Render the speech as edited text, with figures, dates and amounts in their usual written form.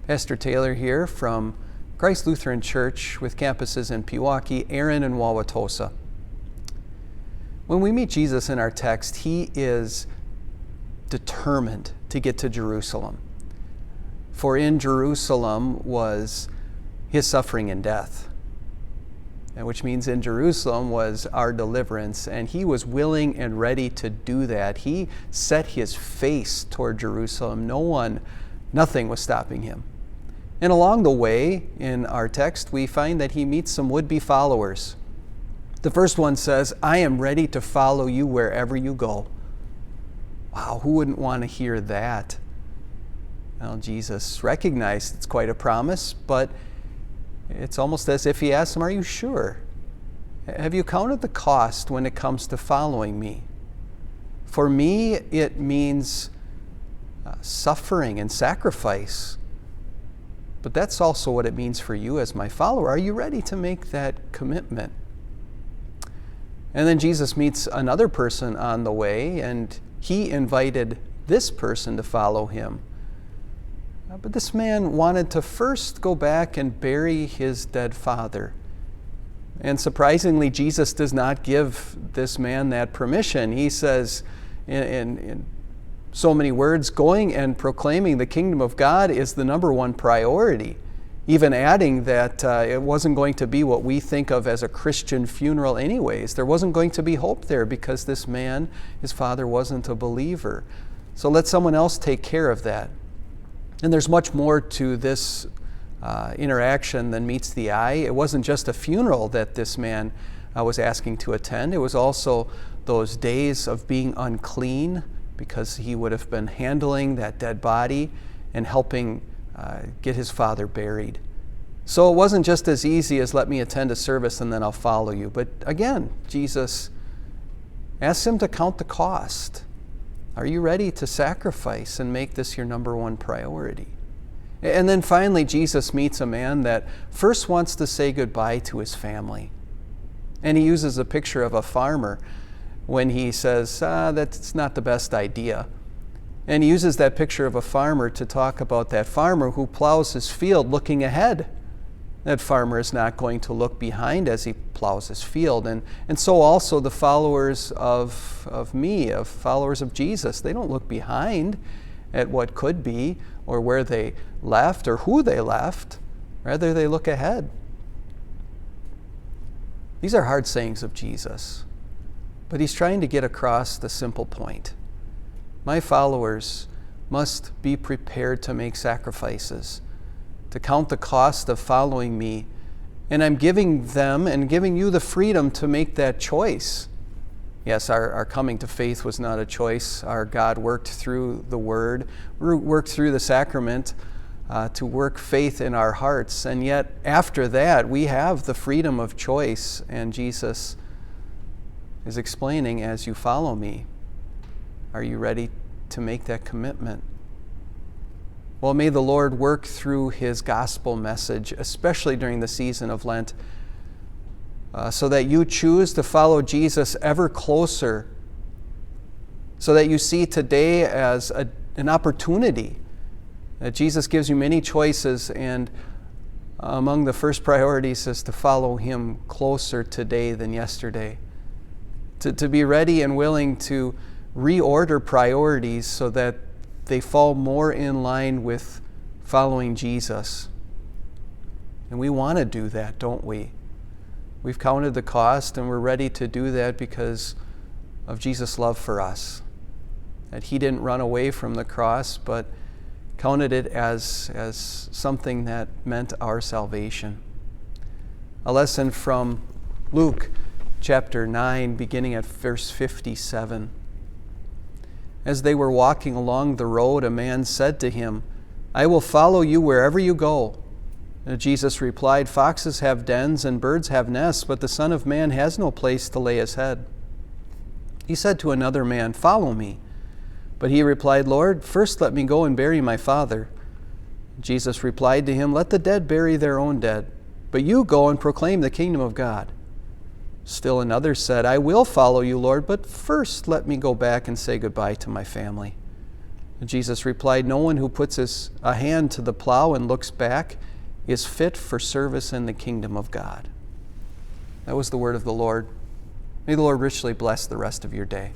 Pastor Taylor here from Christ Lutheran Church with campuses in Pewaukee, Erin, and Wauwatosa. When we meet Jesus in our text, he is determined to get to Jerusalem. For in Jerusalem was his suffering and death, which means in Jerusalem was our deliverance, and he was willing and ready to do that. He set his face toward Jerusalem. Nothing was stopping him. And along the way, in our text, we find that he meets some would-be followers. The first one says, "I am ready to follow you wherever you go." Wow, who wouldn't want to hear that? Well, Jesus recognized it's quite a promise, but it's almost as if he asked them, "Are you sure? Have you counted the cost when it comes to following me?" For me, it means suffering and sacrifice. But that's also what it means for you as my follower. Are you ready to make that commitment? And then Jesus meets another person on the way, and he invited this person to follow him. But this man wanted to first go back and bury his dead father. And surprisingly, Jesus does not give this man that permission. He says in so many words, going and proclaiming the kingdom of God is the number one priority. Even adding that it wasn't going to be what we think of as a Christian funeral anyways. There wasn't going to be hope there because this man, his father, wasn't a believer. So let someone else take care of that. And there's much more to this interaction than meets the eye. It wasn't just a funeral that this man was asking to attend. It was also those days of being unclean, because he would have been handling that dead body and helping get his father buried. So it wasn't just as easy as let me attend a service and then I'll follow you. But again, Jesus asks him to count the cost. Are you ready to sacrifice and make this your number one priority? And then finally, Jesus meets a man that first wants to say goodbye to his family. And he uses a picture of a farmer when he says, that's not the best idea. And he uses that picture of a farmer to talk about that farmer who plows his field looking ahead. That farmer is not going to look behind as he plows his field. And so also the followers of followers of Jesus, they don't look behind at what could be or where they left or who they left. Rather, they look ahead. These are hard sayings of Jesus. But he's trying to get across the simple point. My followers must be prepared to make sacrifices, to count the cost of following me. And I'm giving them and giving you the freedom to make that choice. Yes, our coming to faith was not a choice. Our God worked through the Word, worked through the sacrament to work faith in our hearts. And yet, after that, we have the freedom of choice. And Jesus is explaining, as you follow me, are you ready to make that commitment? Well, may the Lord work through his gospel message, especially during the season of Lent, so that you choose to follow Jesus ever closer, so that you see today as an opportunity, that Jesus gives you many choices, and among the first priorities is to follow him closer today than yesterday. To be ready and willing to reorder priorities so that they fall more in line with following Jesus. And we want to do that, don't we? We've counted the cost and we're ready to do that because of Jesus' love for us. That he didn't run away from the cross, but counted it as something that meant our salvation. A lesson from Luke chapter 9, beginning at verse 57. As they were walking along the road, a man said to him, "I will follow you wherever you go." And Jesus replied, "Foxes have dens and birds have nests, but the Son of Man has no place to lay his head." He said to another man, "Follow me." But he replied, "Lord, first let me go and bury my father." Jesus replied to him, "Let the dead bury their own dead, but you go and proclaim the kingdom of God." Still another said, "I will follow you, Lord, but first let me go back and say goodbye to my family." Jesus replied, "No one who puts a hand to the plow and looks back is fit for service in the kingdom of God." That was the word of the Lord. May the Lord richly bless the rest of your day.